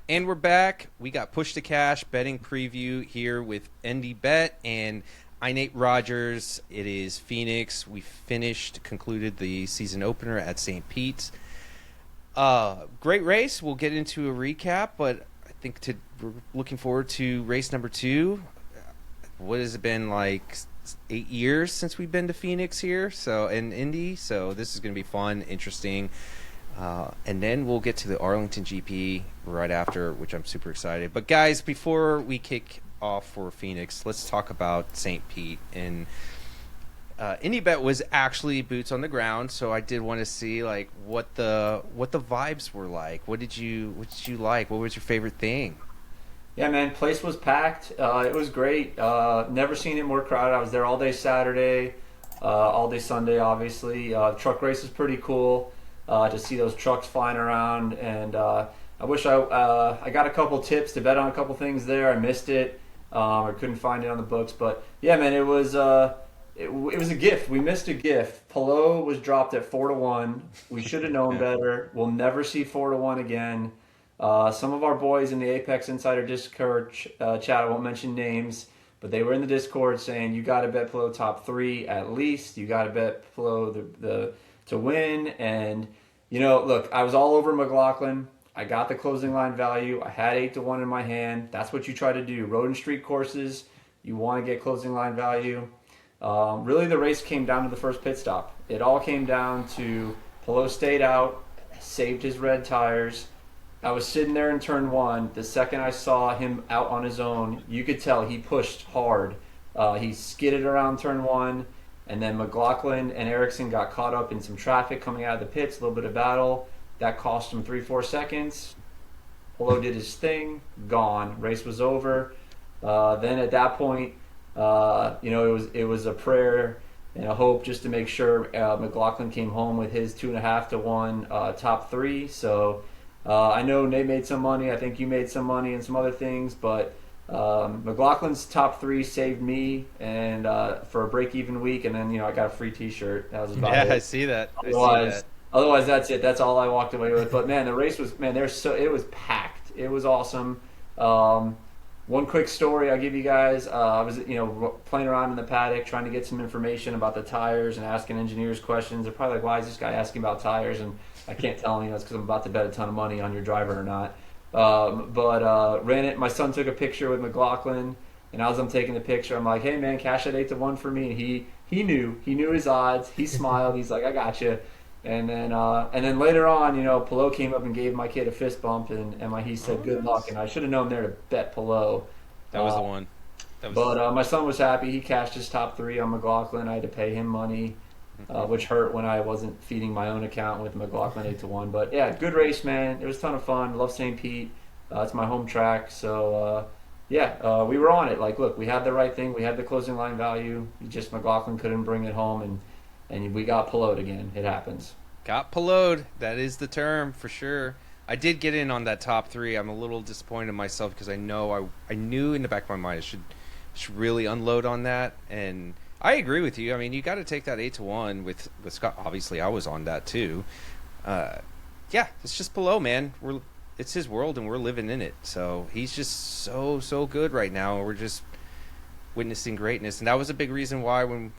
And we're back. We got Push to Cash betting preview here with Indy Bet and Nate Rogers. It is Phoenix. We concluded the season opener at St. Pete's. Great race. We'll get into a recap, but I think we're looking forward to race number 2. What has it been, like 8 years since we've been to Phoenix here? So in Indy. So this is going to be fun, interesting. And then we'll get to the Arlington GP right after, which I'm super excited. But guys, before we kick off for Phoenix, let's talk about St. Pete. And IndyBet was actually boots on the ground, so I did want to see like what the vibes were like. What did you like? What was your favorite thing? Yeah, man, place was packed. It was great. Never seen it more crowded. I was there all day Saturday, all day Sunday, obviously. Truck race was pretty cool. To see those trucks flying around, and I wish I got a couple tips to bet on a couple things there. I missed it, or couldn't find it on the books. But yeah, man, it was a gift. We missed a gift. Pelot was dropped at 4-1. We should have known better. We'll never see 4-1 again. Some of our boys in the Apex Insider Discord chat, I won't mention names, but they were in the Discord saying you got to bet Pelot top 3 at least. You got to bet Pelot the to win. And look, I was all over McLaughlin. I got the closing line value. I had 8-1 in my hand. That's what you try to do. Road and street courses, you want to get closing line value. Really, the race came down to the first pit stop. It all came down to Pelot stayed out, saved his red tires. I was sitting there in turn 1. The second I saw him out on his own, you could tell he pushed hard. He skidded around turn 1. And then McLaughlin and Ericsson got caught up in some traffic coming out of the pits, a little bit of battle. That cost them 3-4 seconds. Pelot did his thing, gone. Race was over. Then at that point, it was a prayer and a hope just to make sure McLaughlin came home with his 2.5-1 top 3. So I know Nate made some money. I think you made some money and some other things, but McLaughlin's top 3 saved me and for a break-even week, and then I got a free T-shirt. That was about it. I see that. Otherwise, that's it. That's all I walked away with. But man, the race was it was packed. It was awesome. One quick story I'll give you guys. I was playing around in the paddock trying to get some information about the tires and asking engineers questions. They're probably like, "Why is this guy asking about tires?" And I can't tell them it's because I'm about to bet a ton of money on your driver or not. But ran it. My son took a picture with McLaughlin, and as I'm taking the picture, I'm like, "Hey man, cash at 8-1 for me." And he knew his odds. He smiled. He's like, "I got you." And then later on, Pelot came up and gave my kid a fist bump, and he said, "Good luck." And I should have known there to bet Pelot. That was the one. But my son was happy. He cashed his top 3 on McLaughlin. I had to pay him money, which hurt when I wasn't feeding my own account with McLaughlin 8-1. But yeah, good race, man. It was a ton of fun. Love St. Pete. It's my home track. So we were on it. Like, look, we had the right thing. We had the closing line value. Just McLaughlin couldn't bring it home, and we got Pelot again. It happens. Got Pelot. That is the term for sure. I did get in on that top 3. I'm a little disappointed in myself because I knew in the back of my mind I should really unload on that. And I agree with you. I mean, you got to take that 8-1 with Scott. Obviously, I was on that too. It's just Pelot, man. It's his world and we're living in it. So he's just so good right now. We're just witnessing greatness, and that was a big reason why when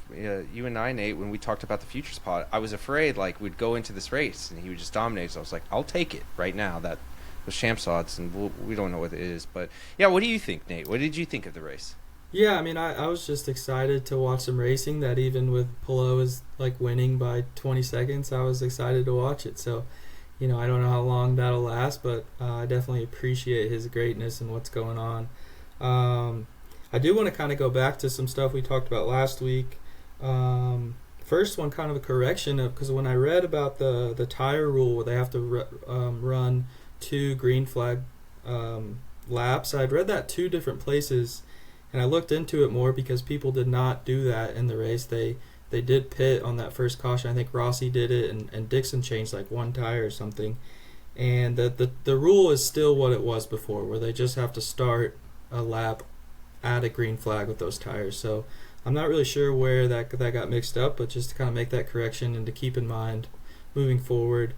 you and I, Nate, when we talked about the Futures Pod, I was afraid like we'd go into this race and he would just dominate. So I was like, I'll take it right now. That was champs odds, and we don't know what it is. But yeah, what do you think, Nate? What did you think of the race? Yeah, I mean, I was just excited to watch some racing. That even with Pelot is like winning by 20 seconds, I was excited to watch it. So, I don't know how long that'll last, but I definitely appreciate his greatness and what's going on. I do want to kind of go back to some stuff we talked about last week. First one, kind of a correction of, because when I read about the tire rule where they have to run 2 green flag laps, I'd read that 2 different places, and I looked into it more because people did not do that in the race. They did pit on that first caution. I think Rossi did it, and Dixon changed like 1 tire or something. And the rule is still what it was before, where they just have to start a lap at a green flag with those tires. So I'm not really sure where that got mixed up, but just to kind of make that correction and to keep in mind moving forward.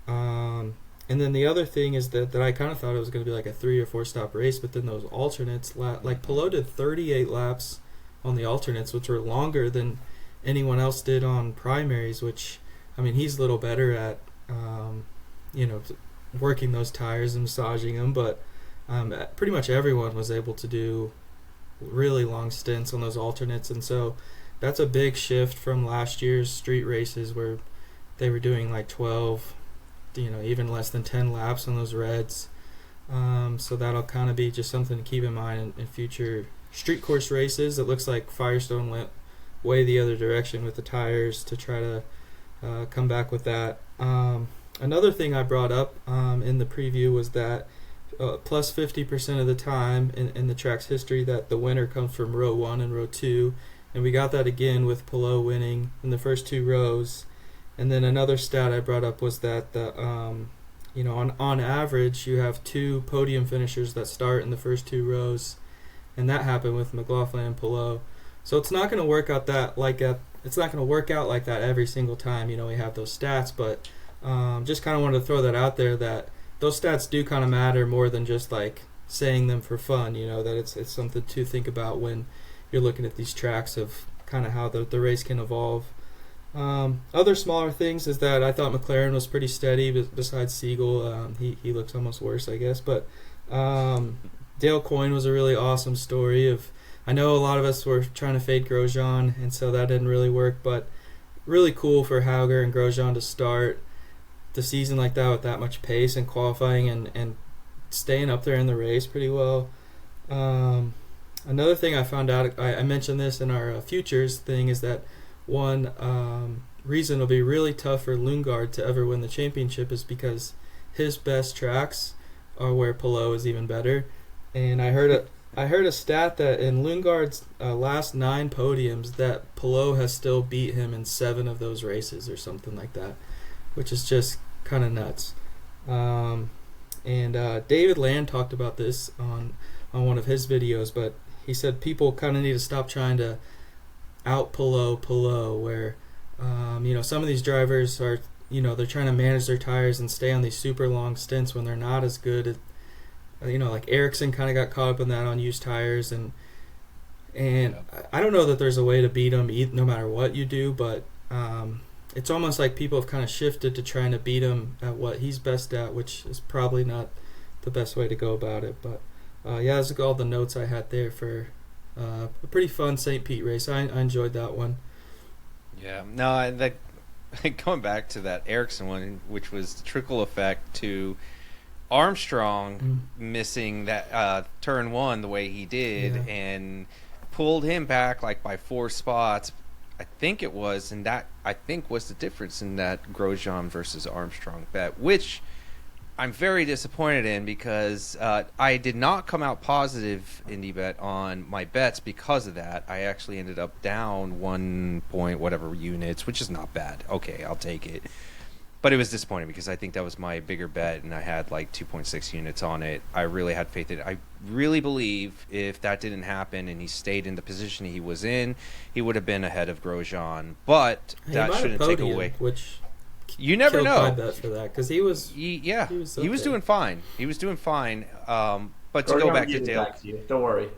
And And then the other thing is that I kind of thought it was going to be like a 3 or 4 stop race, but then those alternates, like Pelot did 38 laps on the alternates, which were longer than anyone else did on primaries, which, I mean, he's a little better at, working those tires and massaging them, but pretty much everyone was able to do really long stints on those alternates, and so that's a big shift from last year's street races where they were doing like 12, even less than 10 laps on those reds. So that'll kind of be just something to keep in mind in future street course races. It looks like Firestone went way the other direction with the tires to try to come back with that. Another thing I brought up in the preview was that plus 50% of the time in the track's history that the winner comes from row 1 and row 2, and we got that again with Pelot winning in the first 2 rows. And then another stat I brought up was that the on average you have 2 podium finishers that start in the first 2 rows, and that happened with McLaughlin and Pelot. So it's not going to work out like that every single time. We have those stats, but just kind of wanted to throw that out there, that those stats do kind of matter more than just like saying them for fun. That it's something to think about when you're looking at these tracks of kind of how the race can evolve. Other smaller things is that I thought McLaren was pretty steady besides Siegel. He looks almost worse, I guess, but Dale Coyne was a really awesome story. I know a lot of us were trying to fade Grosjean, and so that didn't really work, but really cool for Hauger and Grosjean to start the season like that with that much pace and qualifying and staying up there in the race pretty well. Another thing I found out, I mentioned this in our futures thing, is that one reason it'll be really tough for Lundgaard to ever win the championship is because his best tracks are where Pelot is even better. And I heard a stat that in Lundgaard's last 9 podiums that Pelot has still beat him in 7 of those races or something like that, which is just kind of nuts. And David Land talked about this on one of his videos, but he said people kind of need to stop trying to out Pelot, where some of these drivers are, they're trying to manage their tires and stay on these super long stints when they're not as good at, like Ericsson kind of got caught up in that on used tires, and I don't know that there's a way to beat him no matter what you do, but it's almost like people have kind of shifted to trying to beat him at what he's best at, which is probably not the best way to go about it. But that's all the notes I had there for a pretty fun St. Pete race. I enjoyed that one. Yeah, no, going back to that Ericsson one, which was the trickle effect to Armstrong missing that turn 1 the way he did, and pulled him back like by 4 spots, I think it was, and that I think was the difference in that Grosjean versus Armstrong bet, which I'm very disappointed in, because I did not come out positive in the bet on my bets because of that. I actually ended up down 1 point whatever units, which is not bad. Okay, I'll take it. But it was disappointing because I think that was my bigger bet, and I had like 2.6 units on it. I really had faith in it. I really believe if that didn't happen and he stayed in the position he was in, he would have been ahead of Grosjean. But that shouldn't take away. Which you never know. My bet for that, because he was doing fine. He was doing fine. But to Grosjean go back to it Dale, back to you. Don't worry.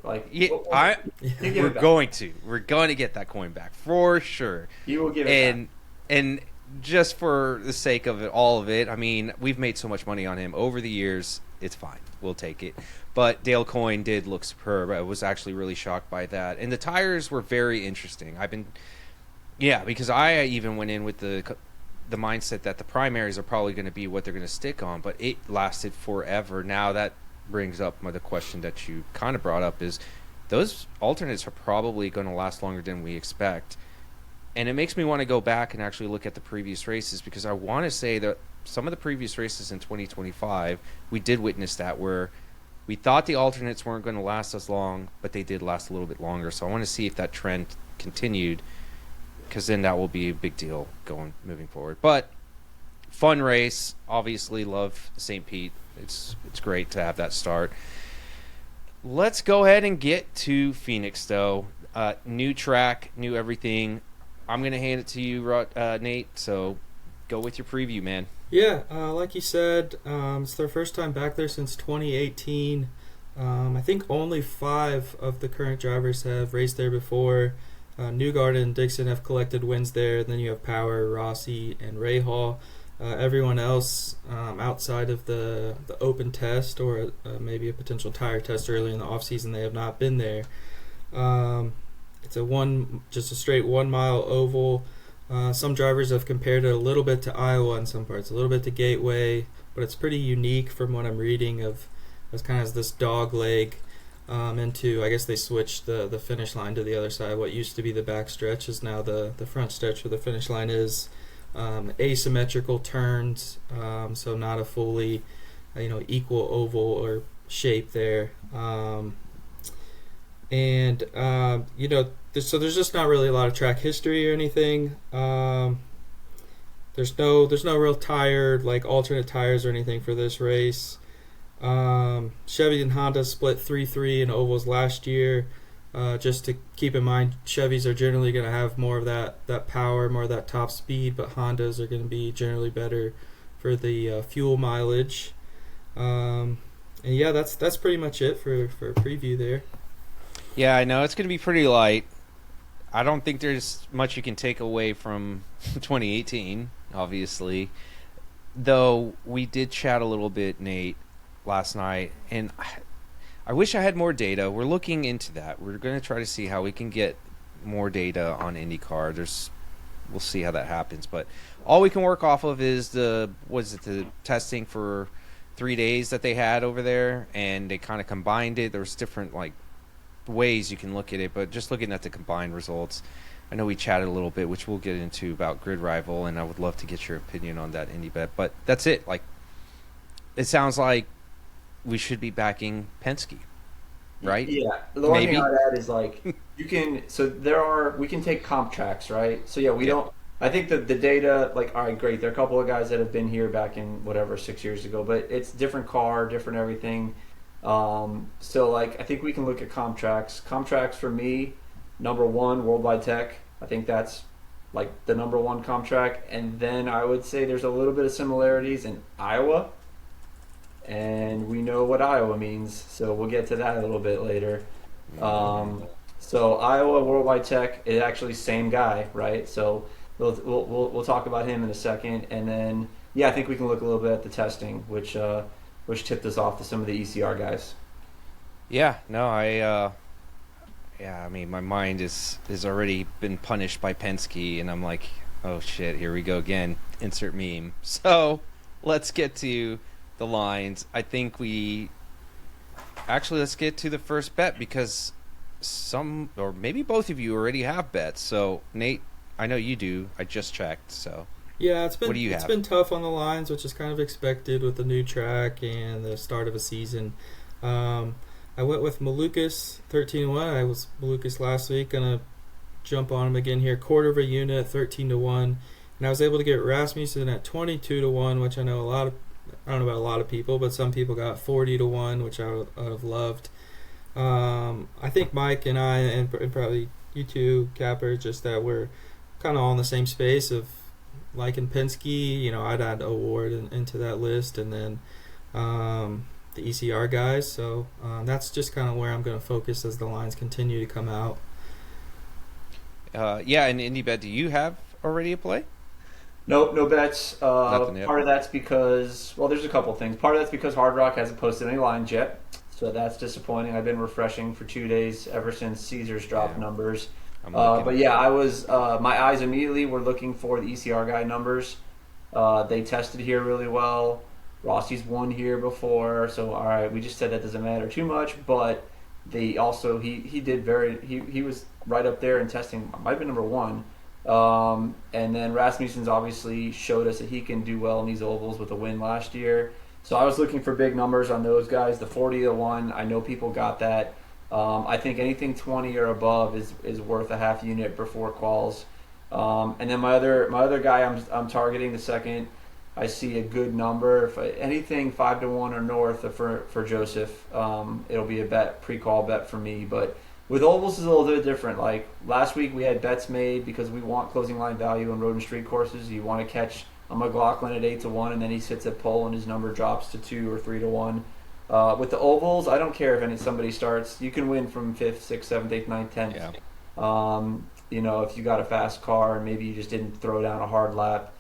We're going to get that coin back for sure. You will give it back. And just for the sake of all of it, I mean, we've made so much money on him over the years. It's fine. We'll take it. But Dale Coyne did look superb. I was actually really shocked by that. And the tires were very interesting. Because I even went in with the mindset that the primaries are probably going to be what they're going to stick on, but it lasted forever. Now that brings up the question that you kind of brought up, is those alternates are probably going to last longer than we expect. And it makes me want to go back and actually look at the previous races, because I want to say that some of the previous races in 2025, we did witness that, where we thought the alternates weren't going to last as long, but they did last a little bit longer. So I want to see if that trend continued, because then that will be a big deal moving forward. But fun race. Obviously love St. Pete. It's great to have that start. Let's go ahead and get to Phoenix, though. New track, new everything. I'm going to hand it to you, Nate, so go with your preview, man. Yeah, like you said, it's their first time back there since 2018. I think only 5 of the current drivers have raced there before. Newgarden and Dixon have collected wins there. Then you have Power, Rossi, and Rahal. Everyone else outside of the open test or maybe a potential tire test early in the offseason, they have not been there. It's just a straight 1 mile oval. Some drivers have compared it a little bit to Iowa in some parts, a little bit to Gateway, but it's pretty unique from what I'm reading of as kind of this dog leg into, I guess they switched the finish line to the other side. What used to be the back stretch is now the front stretch where the finish line is. Asymmetrical turns, so not a fully equal oval or shape there. So there's just not really a lot of track history or anything. There's no real tire, like alternate tires or anything for this race. Chevy and Honda split 3-3 in ovals last year. Just to keep in mind, Chevys are generally going to have more of that power, more of that top speed, but Hondas are going to be generally better for the fuel mileage. And yeah, that's pretty much it for a preview there. Yeah, I know it's going to be pretty light. I don't think there's much you can take away from 2018, obviously. Though we did chat a little bit, Nate, last night, and I wish I had more data. We're looking into that. We're going to try to see how we can get more data on IndyCar. We'll see how that happens. But all we can work off of is the testing for 3 days that they had over there, and they kind of combined it. There's different ways you can look at it, but just looking at the combined results, I know we chatted a little bit, which we'll get into about GridRival, and I would love to get your opinion on that Indy bet. But that's it. It sounds like we should be backing Penske, right? Yeah. The one thing I'd add is we can take comp tracks, right? So yeah, we don't. I think that the data, all right, great. There are a couple of guys that have been here back in 6 years ago, but it's different car, different everything. I think we can look at comp tracks. Comp tracks for me, number 1, Worldwide Tech. I think that's the number 1 comp track. And then I would say there's a little bit of similarities in Iowa. And we know what Iowa means, so we'll get to that a little bit later. So Iowa, Worldwide Tech is actually same guy, right? So we'll talk about him in a second. And then, I think we can look a little bit at the testing, which tipped us off to some of the ECR guys. Yeah, no, I mean, my mind has already been punished by Penske, and I'm like, oh shit, here we go again. Insert meme. So let's get to the lines. I think let's get to the first bet, because some, or maybe both of you already have bets. So Nate, I know you do. I just checked, so. Yeah, it's been tough on the lines, which is kind of expected with the new track and the start of a season. I went with Malukas 13-1. I was Malukas last week. Gonna jump on him again here. Quarter of a unit, 13-1, and I was able to get Rasmussen at 22-1, which I know I don't know about a lot of people, but some people got 40-1, which I would have loved. I think Mike and I, and probably you too, Capper, just that we're kind of all in the same space of liking Penske. I'd add Award into that list, and then the ECR guys. So that's just kind of where I'm going to focus as the lines continue to come out. And IndyBet, do you have already a play? Nope, no bets. Part of that's because, there's a couple things. Part of that's because Hard Rock hasn't posted any lines yet, so that's disappointing. I've been refreshing for 2 days ever since Caesars dropped numbers. I was my eyes immediately were looking for the ECR guy numbers. They tested here really well. Rossi's won here before, so all right, we just said that doesn't matter too much. But they also he was right up there in testing. Might have been number 1. And then Rasmussen's obviously showed us that he can do well in these ovals with a win last year. So I was looking for big numbers on those guys. The 40-1, I know people got that. I think anything 20 or above is worth a half unit before quals. And then my other guy I'm targeting the second. I see a good number. If anything 5-1 or north for Joseph, it'll be a pre-qual bet for me. But with ovals is a little bit different. Last week we had bets made because we want closing line value on road and street courses. You want to catch McLaughlin at 8-1, and then he sits at pole and his number drops to 2 or 3-1. With the ovals, I don't care if somebody starts. You can win from 5th, 6th, 7th, 8th, 9th, 10th. Yeah. If you got a fast car and maybe you just didn't throw down a hard lap.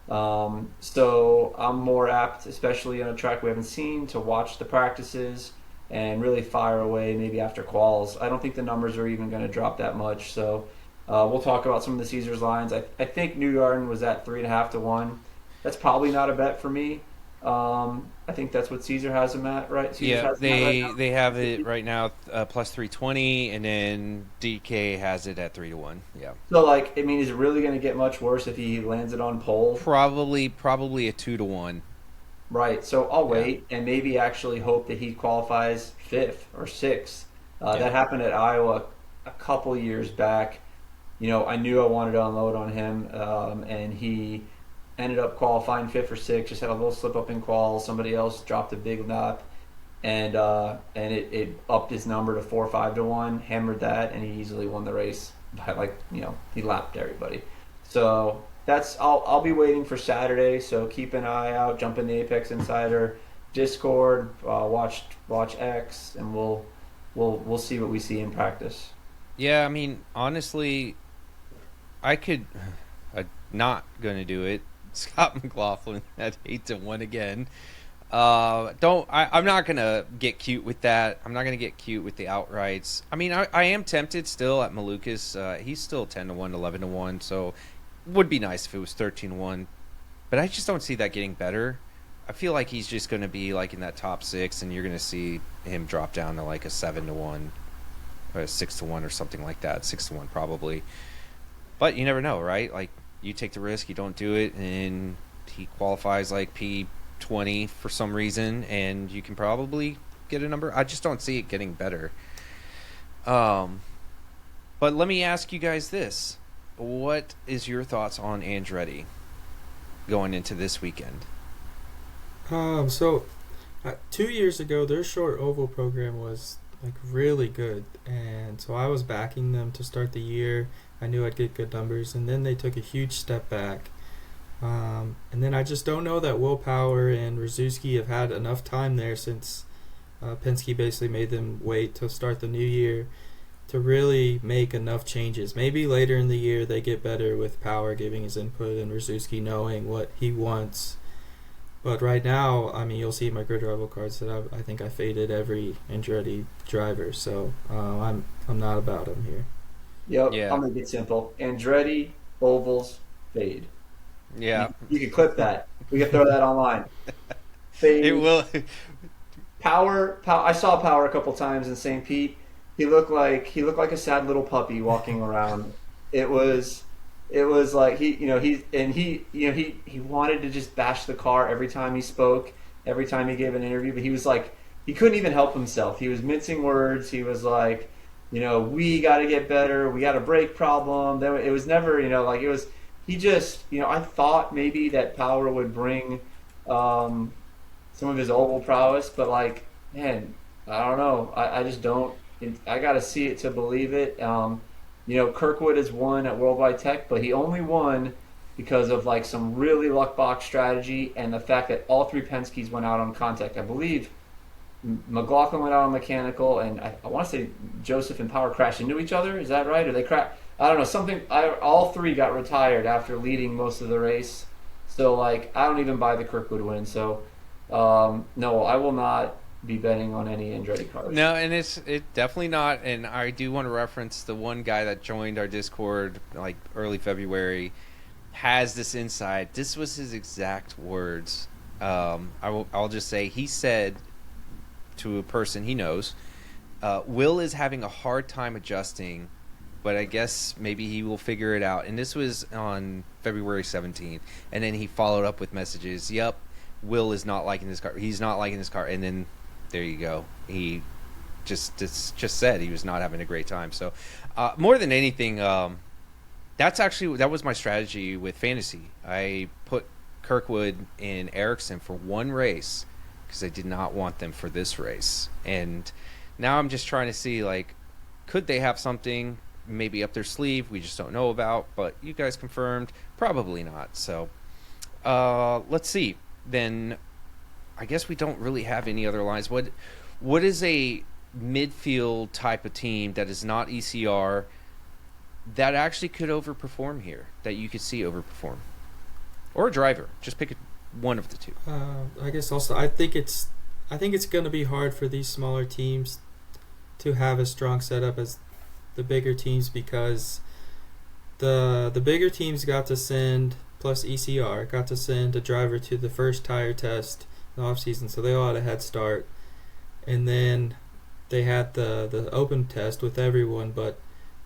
So I'm more apt, especially on a track we haven't seen, to watch the practices and really fire away maybe after quals. I don't think the numbers are even going to drop that much. So we'll talk about some of the Caesars lines. I think New Garden was at 3.5-1. That's probably not a bet for me. I think that's what Caesar has them at, right? They have it right now plus 320, and then DK has it at 3-1. Yeah. So is it really going to get much worse if he lands it on pole? Probably a 2-1. Right. So I'll wait and maybe actually hope that he qualifies 5th or 6th. That happened at Iowa a couple years back. I knew I wanted to unload on him, and he ended up qualifying 5th or 6th. Just had a little slip up in qual. Somebody else dropped a big lap, and it upped his number to 4 or 5-1. Hammered that, and he easily won the race by he lapped everybody. So I'll be waiting for Saturday. So keep an eye out. Jump in the Apex Insider Discord. Watch X, and we'll see what we see in practice. Yeah, honestly, I'm not gonna do it. Scott McLaughlin at 8-1 again. I'm not gonna get cute with that. I'm not gonna get cute with the outrights. I am tempted still at Malukas. He's still 10-1, 11-1. So would be nice if it was 13-1. But I just don't see that getting better. I feel like he's just gonna be in that top 6, and you're gonna see him drop down to a 7-1 or a 6-1 or something like that. 6-1 probably. But you never know, right? You take the risk, you don't do it, and he qualifies P20 for some reason, and you can probably get a number. I just don't see it getting better. But let me ask you guys this. What is your thoughts on Andretti going into this weekend? 2 years ago, their short oval program was really good, and so I was backing them to start the year. I knew I'd get good numbers, and then they took a huge step back. And then I just don't know that Will Power and Rzuski have had enough time there since Penske basically made them wait to start the new year to really make enough changes. Maybe later in the year they get better with Power giving his input and Rzuski knowing what he wants. But right now, you'll see my GridRival cards that I think I faded every Andretti driver, so I'm not about him here. Yep, yeah. I'll make it simple. Andretti, ovals, fade. Yeah. You can clip that. We can throw that online. Fade. It will. Power. I saw Power a couple times in St. Pete. He looked like a sad little puppy walking around. It was like he wanted to just bash the car every time he spoke, every time he gave an interview, but he couldn't even help himself. He was mincing words. He was like, we got to get better. We got a brake problem. It was never, it was, he just, I thought maybe that Power would bring some of his oval prowess, but man, I don't know. I just don't, I got to see it to believe it. Kirkwood has won at Worldwide Tech, but he only won because of some really luck box strategy and the fact that all 3 Penske's went out on contact. I believe McLaughlin went out on mechanical, and I want to say Joseph and Power crashed into each other. Is that right? Or they crashed? I don't know. All 3 got retired after leading most of the race. So I don't even buy the Kirkwood win. So no, I will not be betting on any Andretti cars. No, and it definitely not. And I do want to reference the one guy that joined our Discord early February has this insight. This was his exact words. I'll just say he said to a person he knows, Will is having a hard time adjusting, but I guess maybe he will figure it out. And this was on February 17th. And then he followed up with messages. Yep, Will is not liking this car. He's not liking this car. And then there you go. He just said he was not having a great time. So more than anything, that was my strategy with fantasy. I put Kirkwood and Ericsson for one race because I did not want them for this race. And now I'm just trying to see, could they have something maybe up their sleeve we just don't know about? But you guys confirmed, probably not. So let's see. Then I guess we don't really have any other lines. What is a midfield type of team that is not ECR that actually could overperform here? That you could see overperform, or a driver? Just pick one of the two. I guess also I think it's going to be hard for these smaller teams to have a strong setup as the bigger teams, because the bigger teams got to send, plus ECR got to send a driver to the first tire test in the off season, so they all had a head start, and then they had the open test with everyone, but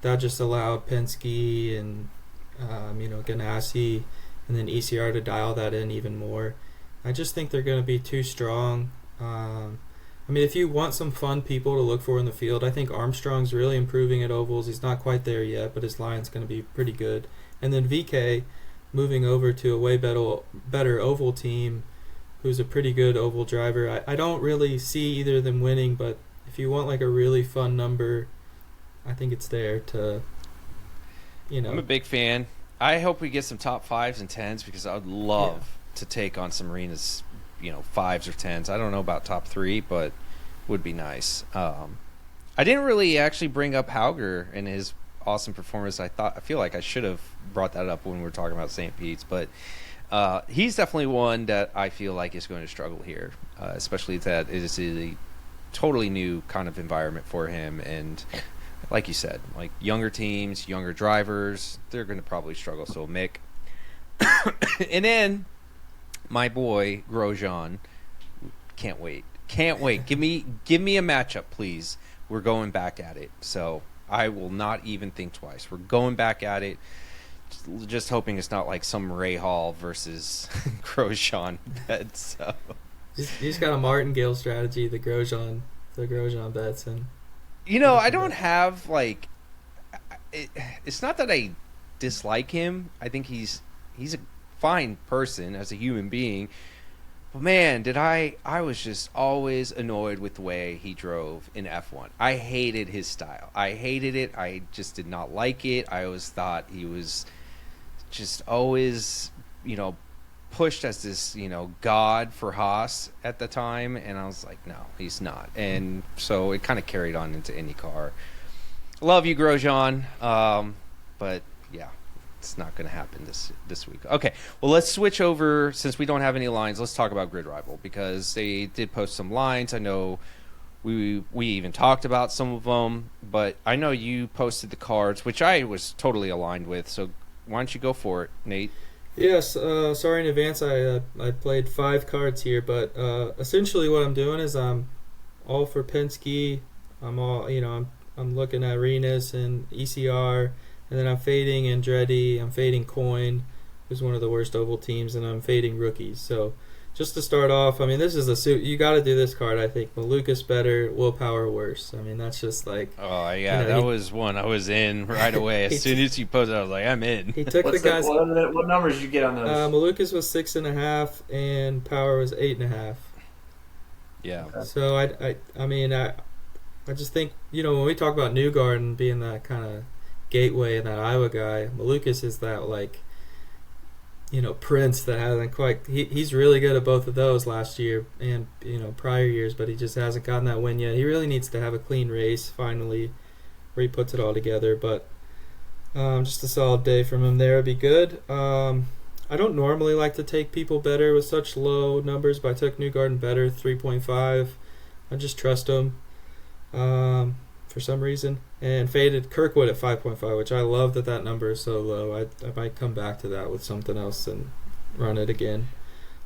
that just allowed Penske and Ganassi and then ECR to dial that in even more. I just think they're going to be too strong. If you want some fun people to look for in the field, I think Armstrong's really improving at ovals. He's not quite there yet, but his line's going to be pretty good. And then VK moving over to a way better oval team, who's a pretty good oval driver. I don't really see either of them winning, but if you want like a really fun number, I think it's there to, I'm a big fan. I hope we get some top 5s and 10s, because I would love to take on some arenas, 5s or 10s. I don't know about top 3, but would be nice. I didn't really actually bring up Hauger and his awesome performance. I feel like I should have brought that up when we were talking about St. Pete's, but he's definitely one that I feel like is going to struggle here, especially that it is a totally new kind of environment for him. And like you said, like younger teams, younger drivers, they're going to probably struggle. So Mick. And then my boy Grosjean, can't wait. Give me a matchup, please. We're going back at it. So I will not even think twice. We're going back at it. Just hoping it's not like some Ray Hall versus Grosjean bet. So he's got a martingale strategy. The Grosjean bets, and I don't have like. It's not that I dislike him. I think he's a fine person as a human being. But man, I was just always annoyed with the way he drove in F1. I hated his style. I hated it. I just did not like it. I always thought he was just always, pushed as this, god for Haas at the time. And I was like, no, he's not. And so it kind of carried on into IndyCar. Love you, Grosjean. But yeah. It's not going to happen this week. Okay, well, let's switch over. Since we don't have any lines, let's talk about GridRival, because they did post some lines. I know we even talked about some of them, but I know you posted the cards, which I was totally aligned with. So why don't you go for it, Nate? Yes, sorry in advance. I played 5 cards here, but essentially what I'm doing is I'm all for Penske. I'm all I'm looking at Renus and ECR. And then I'm fading Andretti, I'm fading Coin, who's one of the worst oval teams, and I'm fading rookies. So just to start off, this is a suit. You got to do this card, I think. Malukas better, Willpower worse. That's just like... Oh, yeah, that was one I was in right away. As soon as you posted, I was like, I'm in. He took the guys... What numbers did you get on those? Malukas was 6.5, and Power was 8.5. Yeah. Okay. So, I just think, when we talk about Newgarden being that kind of gateway and that Iowa guy, Malukas is that prince that hasn't quite he's really good at both of those last year and prior years, but he just hasn't gotten that win yet. He really needs to have a clean race finally where he puts it all together, but just a solid day from him there would be good. I don't normally like to take people better with such low numbers, but I took Newgarden better, 3.5. I just trust him for some reason, and faded Kirkwood at 5.5, which I love that number is so low. I might come back to that with something else and run it again.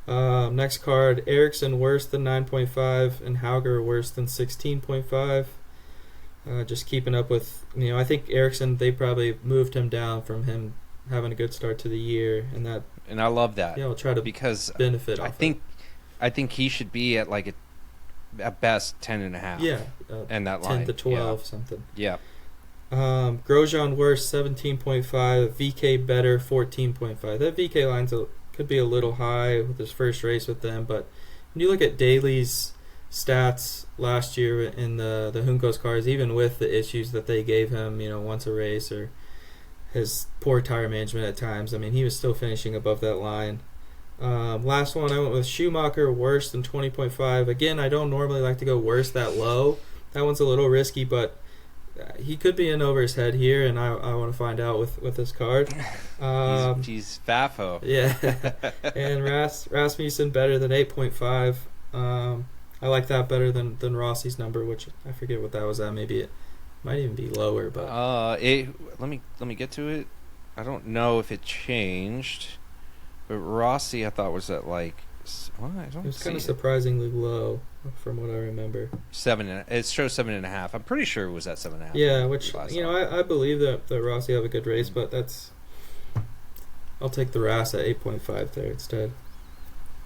Next card, Ericsson worse than 9.5 and Hauger worse than 16.5. Just keeping up with, I think Ericsson, they probably moved him down from him having a good start to the year, and I love that. Yeah, I'll try to because benefit. I think he should be at like at best 10.5. Yeah, and that 10 line to 12 something. Yeah. Grosjean worse 17.5, VK better 14.5. That VK line could be a little high with his first race with them, but when you look at Daly's stats last year in the Juncos cars, even with the issues that they gave him, once a race, or his poor tire management at times, he was still finishing above that line. Last one, I went with Schumacher, worse than 20.5. Again, I don't normally like to go worse that low. That one's a little risky, but he could be in over his head here, and I want to find out with this card. He's Fafo. Yeah. And Rasmussen better than 8.5. I like that better than Rossi's number, which I forget what that was at. Maybe it might even be lower, but let me get to it. I don't know if it changed, but Rossi I thought was at like I don't it was see kind of it. surprisingly low from what I remember. It shows 7.5. I'm pretty sure it was at 7.5. Yeah, which last you time. know I believe that Rossi have a good race, but I'll take the Ras at 8.5 there instead.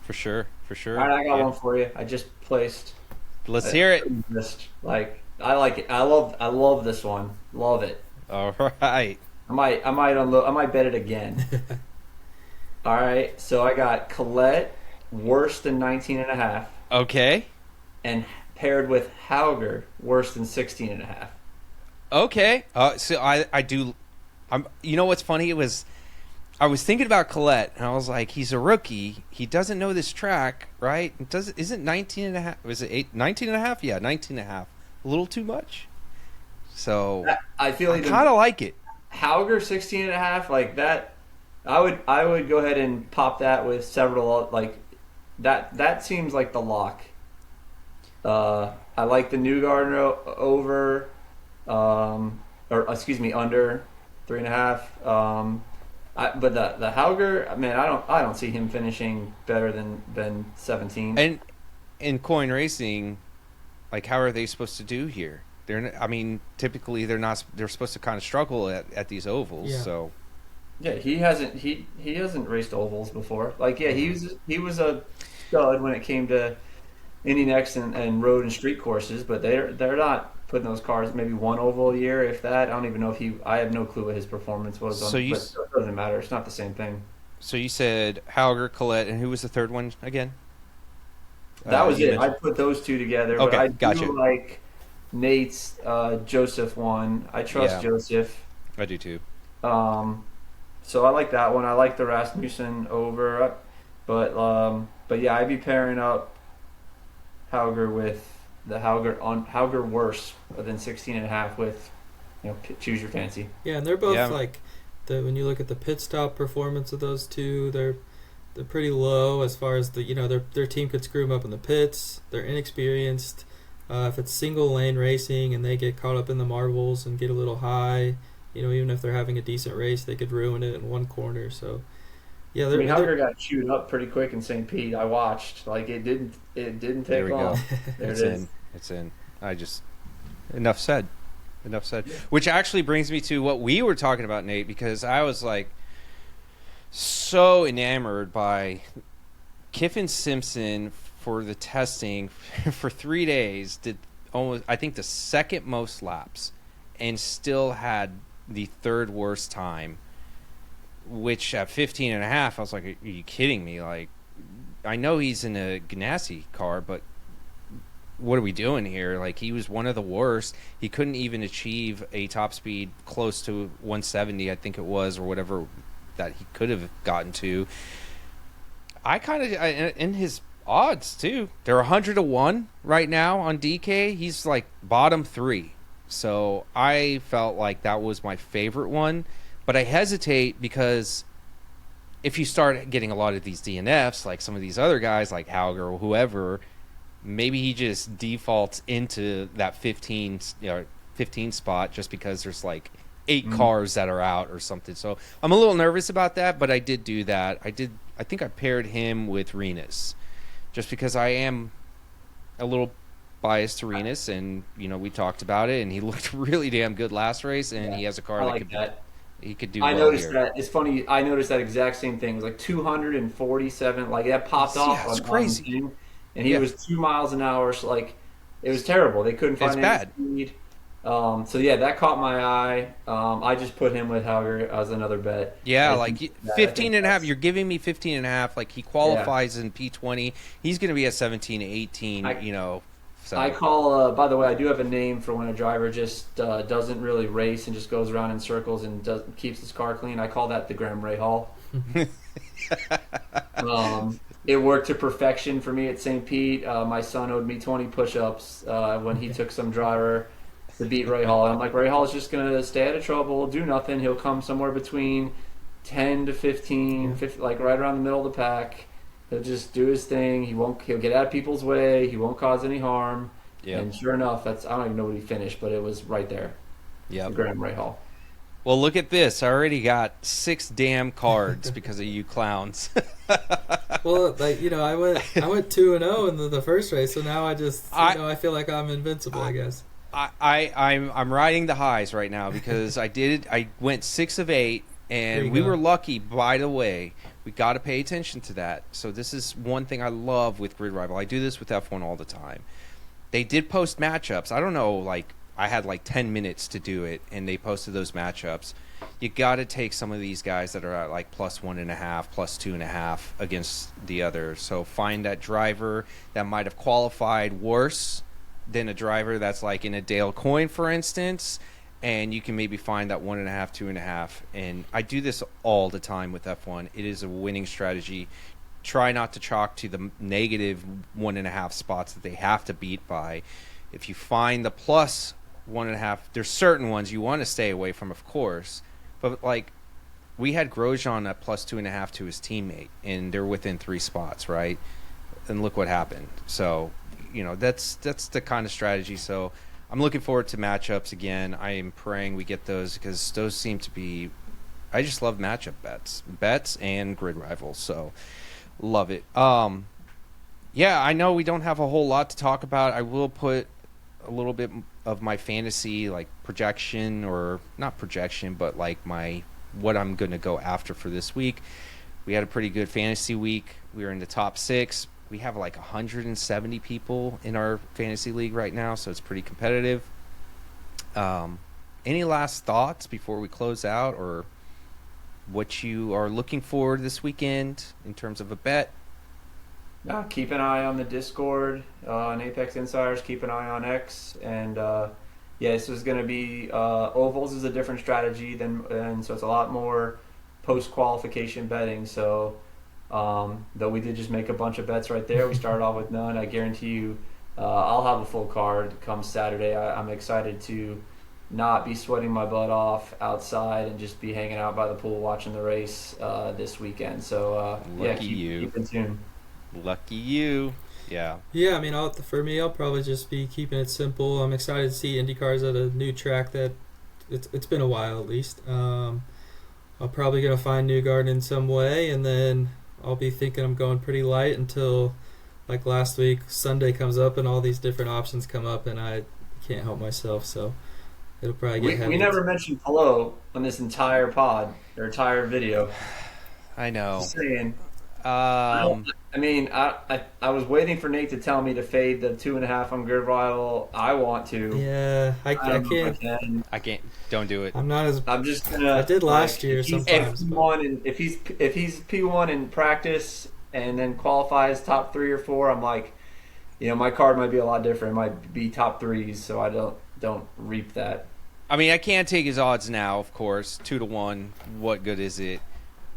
For sure. All right, I got one for you. I just placed. Let's hear it. I like it. I love this one. Love it. All right. I might bet it again. All right, so I got Colette worse than 19.5, Okay. and paired with Hauger worse than 16.5. Okay. So I do. You know what's funny? I was thinking about Colette, and I was like, he's a rookie. He doesn't know this track, right? Isn't 19.5? Was it 19.5? Yeah, 19.5. A little too much. So I feel I kind of like it. Hauger 16.5 like that. I would go ahead and pop that with several like that. That seems like the lock. I like the Newgarden over, or excuse me, under 3.5. But the Hauger, man, I don't see him finishing better than 17. And in coin racing, like, how are they supposed to do here? Typically they're not. They're supposed to kind of struggle at these ovals. Yeah. So Yeah, he hasn't raced ovals before. Like, yeah, he was a stud when it came to Indy Next and road and street courses, but they're not putting those cars maybe one oval a year, if that. I don't even know if I have no clue what his performance was on. So But it doesn't matter. It's not the same thing. So you said Hauger, Colette, and who was the third one again? That was you it. I mentioned- put those two together. Okay, but I gotcha. do like Nate's Joseph one. I trust Yeah. Joseph. I do too. So I like that one. I like the Rasmussen over, but yeah, I'd be pairing up Hauger with the Hauger worse than 16.5 with, choose your fancy. Yeah, and they're both Yeah. like when you look at the pit stop performance of those two, they're pretty low as far as their team could screw them up in the pits. They're inexperienced. If it's single lane racing and they get caught up in the marbles and get a little high, even if they're having a decent race, they could ruin it in one corner. So, yeah, Hauger got chewed up pretty quick in St. Pete. I watched. Like, it didn't take There we long. go. There It's it is. in. It's in. Enough said. Which actually brings me to what we were talking about, Nate, because I was like so enamored by Kiffin Simpson for the testing for 3 days. Did almost, I think, the second most laps, and still had the third worst time. Which at 15.5, I was like, "Are you kidding me?" Like, I know he's in a Ganassi car, but what are we doing here? Like, he was one of the worst. He couldn't even achieve a top speed close to 170, I think it was, or whatever that he could have gotten to. In his odds too, they're 100-1 right now on DK. He's like bottom 3, so I felt like that was my favorite one. But I hesitate because if you start getting a lot of these DNFs, like some of these other guys, like Hauger or whoever, maybe he just defaults into that 15 spot just because there's like 8 cars that are out or something. So I'm a little nervous about that, but I did do that. I think I paired him with Renus just because I am a little biased to Renus, and we talked about it, and he looked really damn good last race, and he has a car I that like could that. He could do. I well noticed here. that. It's funny. I noticed that exact same thing. It was like 247. Like, that popped off. It's on crazy. the thing, and he was 2 miles an hour. So, like, it was terrible. They couldn't find It's any bad. speed. So yeah, that caught my eye. I just put him with Hauger as another bet. Yeah, I like think 15 and a half. that's- You're giving me 15 and a half. Like, he qualifies in P20. He's going to be at 17, 18. So I call. By the way, I do have a name for when a driver just doesn't really race and just goes around in circles and keeps his car clean. I call that the Graham Rahal. It worked to perfection for me at St. Pete. My son owed me 20 push-ups when he took some driver to beat Ray Hall. And I'm like, Ray Hall is just going to stay out of trouble, do nothing. He'll come somewhere between 10 to 15, 50, like right around the middle of the pack. He'll just do his thing. He'll get out of people's way. He won't cause any harm. Yep. And sure enough, I don't even know what he finished, but it was right there. Yep. Graham Ray Hall. Well, look at this. I already got 6 damn cards because of you clowns. Well, like, I went 2-0 in the first race, so now I feel like I'm invincible, I guess. I'm riding the highs right now because I went 6 of 8, and we were lucky. By the way, we got to pay attention to that. So this is one thing I love with GridRival. I do this with F1 all the time. They did post matchups. I don't know, like, I had like 10 minutes to do it, and they posted those matchups. You got to take some of these guys that are at like +1.5, +2.5 against the other. So find that driver that might have qualified worse than a driver that's like in a Dale Coyne, for instance, and you can maybe find that 1.5, 2.5. And I do this all the time with F1. It is a winning strategy. Try not to chalk to the negative 1.5 spots that they have to beat by. If you find the +1.5, there's certain ones you want to stay away from, of course. But like, we had Grosjean at +2.5 to his teammate, and they're within 3 spots, right? And look what happened. So, that's the kind of strategy. So I'm looking forward to matchups again. I am praying we get those because those seem to be. I just love matchup bets and GridRival. So love it. Yeah, I know we don't have a whole lot to talk about. I will put a little bit of my fantasy like projection, or not projection, but like what I'm going to go after for this week. We had a pretty good fantasy week. We were in the top 6. We have like 170 people in our fantasy league right now, so it's pretty competitive. Any last thoughts before we close out, or what you are looking for this weekend in terms of a bet? Keep an eye on the Discord on Apex Insiders. Keep an eye on X, and this is going to be ovals is a different strategy and so it's a lot more post qualification betting. So though we did just make a bunch of bets right there, we started off with none. I guarantee you, I'll have a full card come Saturday. I'm excited to not be sweating my butt off outside and just be hanging out by the pool watching the race this weekend. So keep in tune. Lucky you. Yeah. Yeah, I mean, for me, I'll probably just be keeping it simple. I'm excited to see Indycars at a new track that it's been a while at least. I'm probably going to find Newgarden in some way, and then I'll be thinking I'm going pretty light until, like last week, Sunday comes up and all these different options come up, and I can't help myself, so it'll probably get heavy. We never mentioned Hello on this entire pod, or entire video. I know. Just saying. I was waiting for Nate to tell me to fade the 2.5 on GridRival. I want to. Yeah, I can't. I can't. Don't do it. I'm just gonna. I did last year sometimes. If he's P1 in practice and then qualifies top 3 or 4, I'm like, my card might be a lot different. It might be top 3s, so I don't reap that. I mean, I can't take his odds now, of course. 2-1. What good is it?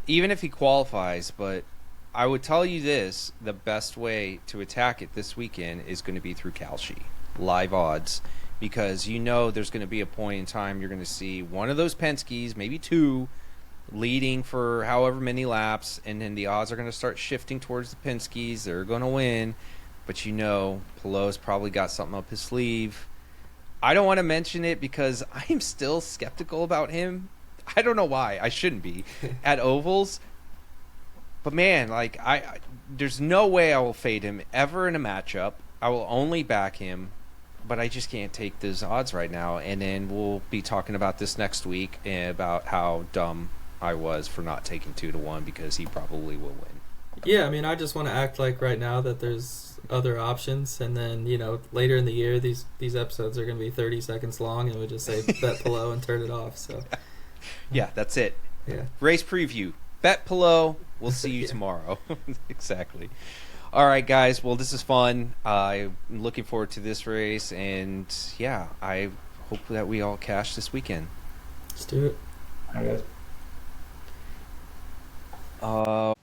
Even if he qualifies, but I would tell you this, the best way to attack it this weekend is going to be through Kalshi, live odds, because there's going to be a point in time you're going to see one of those Penske's, maybe 2, leading for however many laps, and then the odds are going to start shifting towards the Penske's. They're going to win, but Pelot's probably got something up his sleeve. I don't want to mention it because I am still skeptical about him. I don't know why. I shouldn't be at ovals. But man, there's no way I will fade him ever in a matchup. I will only back him, but I just can't take those odds right now. And then we'll be talking about this next week about how dumb I was for not taking 2-1 because he probably will win. Yeah, I mean, I just want to act like right now that there's other options, and then later in the year these episodes are going to be 30 seconds long, and we just say bet Pelot and turn it off. So yeah, that's it. Yeah, race preview. Bet Pelot. We'll see you tomorrow. Exactly. All right, guys. Well, this is fun. I'm looking forward to this race, and yeah, I hope that we all cash this weekend. Let's do it. All right, guys. Uh,